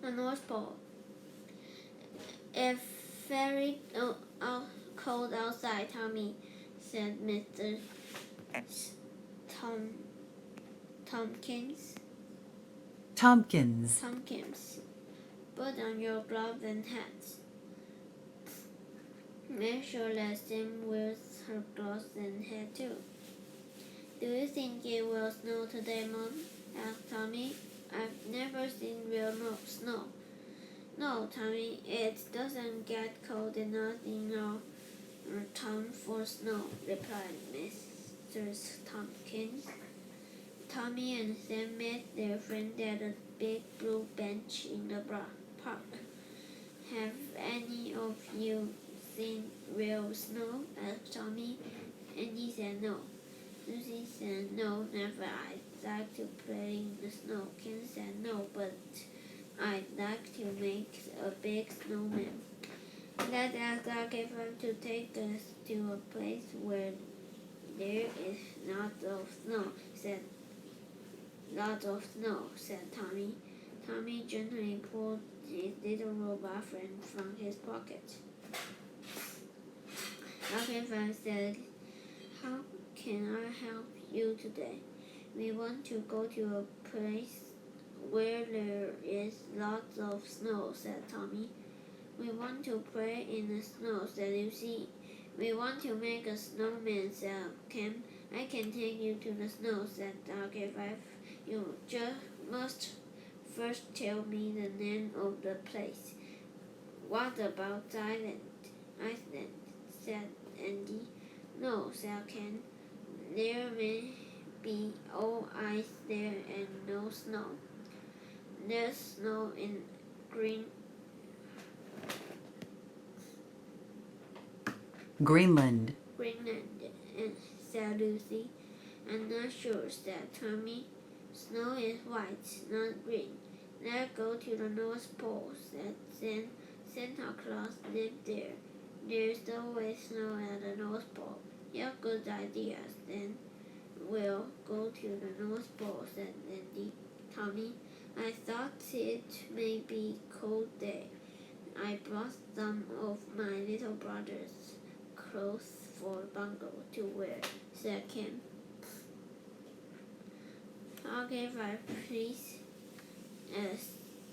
the North Pole. It's very cold outside, Tommy, said Mr. Tompkins. Put on your gloves and hats. Make sure that Sam wears her gloves and hat too. Do you think it will snow today, Mom? Asked Tommy. I've never seen real snow. No, Tommy, it doesn't get cold enough in our town for snow, replied Mr. Tompkins. Tommy and Sam met their friend at a big blue bench in the park. Have any of you seen real snow? Asked Tommy. Andy said no. Lucy said no, never. I'd like to play in the snow. Ken said no, but I'd like to make a big snowman. Let's ask Lucky Farm to take us to a place where there is lots of snow, said Tommy. Tommy gently pulled his little robot friend from his pocket. Lucky Farm said, how can I help you today? We want to go to a place where there is lots of snow, said Tommy. We want to play in the snow, said Lucy. We want to make a snowman, said Ken. I can take you to the snow, said Lucky Farm. You just must first tell me the name of the place. What about Iceland, said Andy. No, said Ken. There may be all ice there and no snow. There's snow in Greenland, said Lucy. I'm not sure, said Tommy. Snow is white, not green. Let's go to the North Pole, said Sam. Santa Claus lived there. There's always snow at the North Pole. Yeah, good idea. Then we'll go to the North Pole, said Tommy. I thought it may be cold there. I brought some of my little brother's clothes for Bungo to wear, said Ken. Okay, please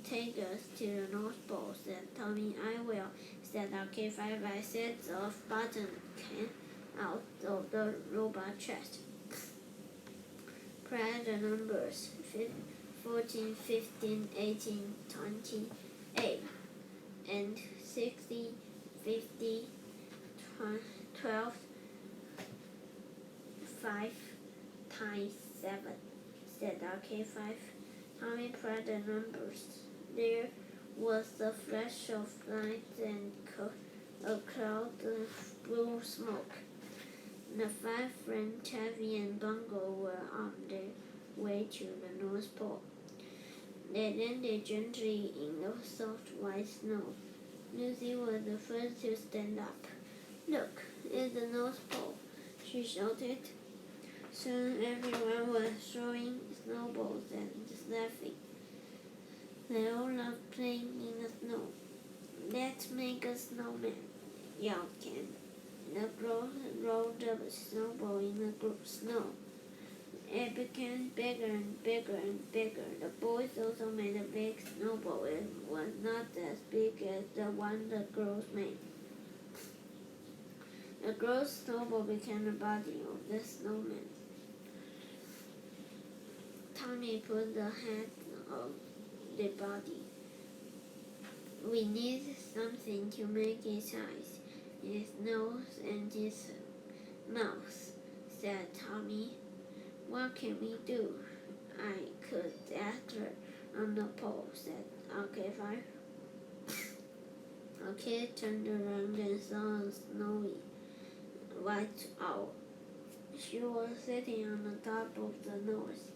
take us to the North Pole, said Tommy. I will, said okay, 5 by sets of buttons came out of the robot chest. Press the numbers 14, 15, 18, 28, and 60, 50, 12, 5 times 7, said RK5. Tommy pressed the numbers. There was a flash of light and a cloud of blue smoke. The 5 friends, Taffy and Bungo, were on their way to the North Pole. They landed gently in the soft white snow. Lucy was the first to stand up. Look, it's the North Pole, she shouted. Soon everyone was throwing snowballs and laughing. They all loved playing in the snow. Let's make a snowman, yelled Ken. The girls rolled a snowball in the snow. It became bigger and bigger and bigger. The boys also made a big snowball. It was not as big as the one the girls made. The girls' snowball became the body of the snowman. Tommy put the head on the body. We need something to make his eyes, his nose, and his mouth, said Tommy. What can we do? I could anchor on the pole, said RK5. Okay, turned around and saw a snowy white owl. She was sitting on the top of the North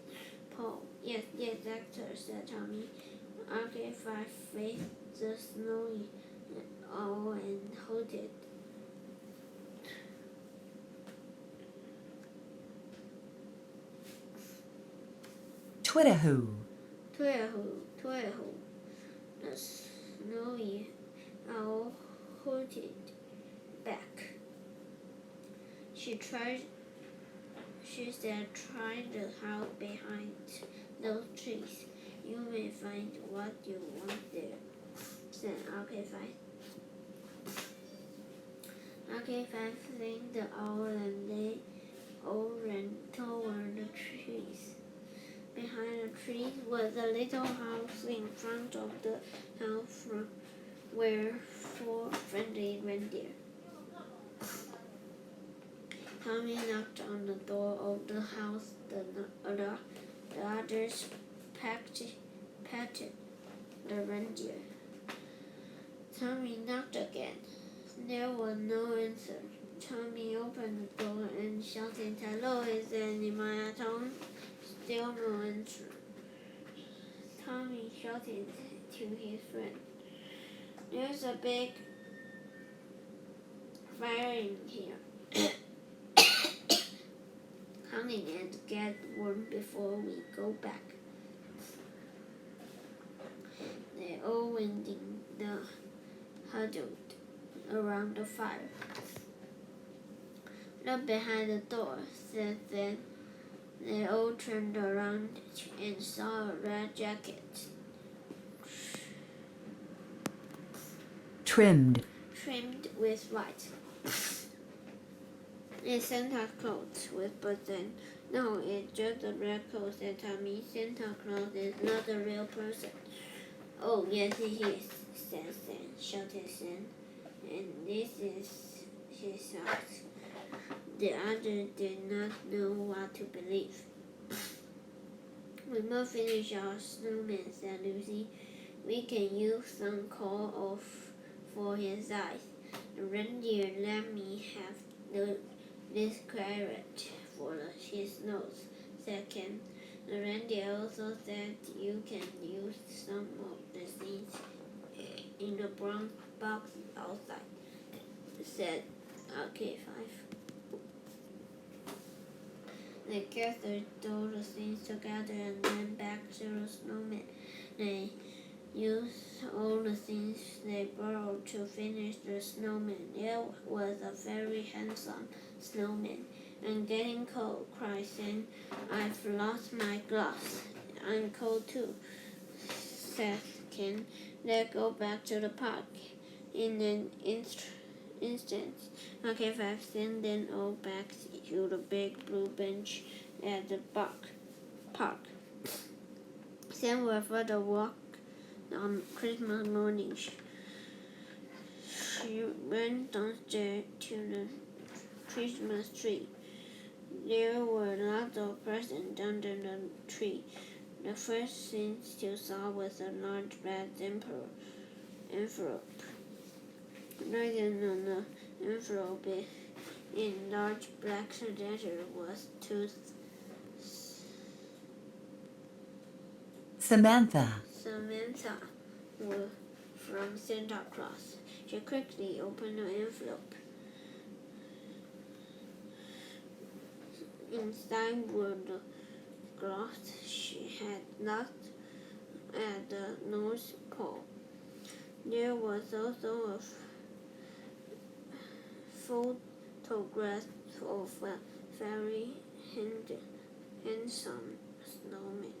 Pole. Yes, Hector, said Tommy. RK5 faced the snowy owl and hooted. Twitter-hoo. Twitter-hoo, Twitter-hoo. The snowy owl hooted back. She said, try the house behind those trees. You may find what you want there, said RK5. RK5 thanked the owl and they all ran toward the trees. Behind the trees was a little house. In front of the house were 4 friendly reindeer. Tommy knocked on the door of the house. The others patted the reindeer. Tommy knocked again. There was no answer. Tommy opened the door and shouted, "Hello, is anyone at home?" Still no answer. Tommy shouted to his friend, "There's a big fire in here. Come in and get warm before we go back." They all went in the huddled around the fire. "Look behind the door," said then. They all turned around and saw a red jacket. Trimmed With white. "It's Santa Claus," whispered Sam. "No, it's just a red coat," said Tommy. "Santa Claus is not a real person." "Oh, yes, he is," said Sam, shouted Sam. "And this is his house." The others did not know what to believe. "We must finish our snowman," said Lucy. "We can use some coal off for his eyes." "The reindeer let me have this carrot for his nose," said Ken. "The reindeer also said you can use some of the seeds in the brown box outside," said RK5. They gathered all the things together and went back to the snowman. They used all the things they borrowed to finish the snowman. It was a very handsome snowman. "I'm getting cold," cried Sam. "I've lost my gloves." "I'm cold too," said Ken. "Let's go back to the park." In an instant, RK5 sent them all back to the big blue bench at the park. Sam went for the walk on Christmas morning. She went downstairs to the Christmas tree. There were lots of presents under the tree. The first thing she saw was a large red envelope. Written on the envelope in large black letters was to Samantha from Santa Claus. She quickly opened the envelope. Inside were the gloves she had left at the North Pole. There was also a photograph of a very handsome snowman.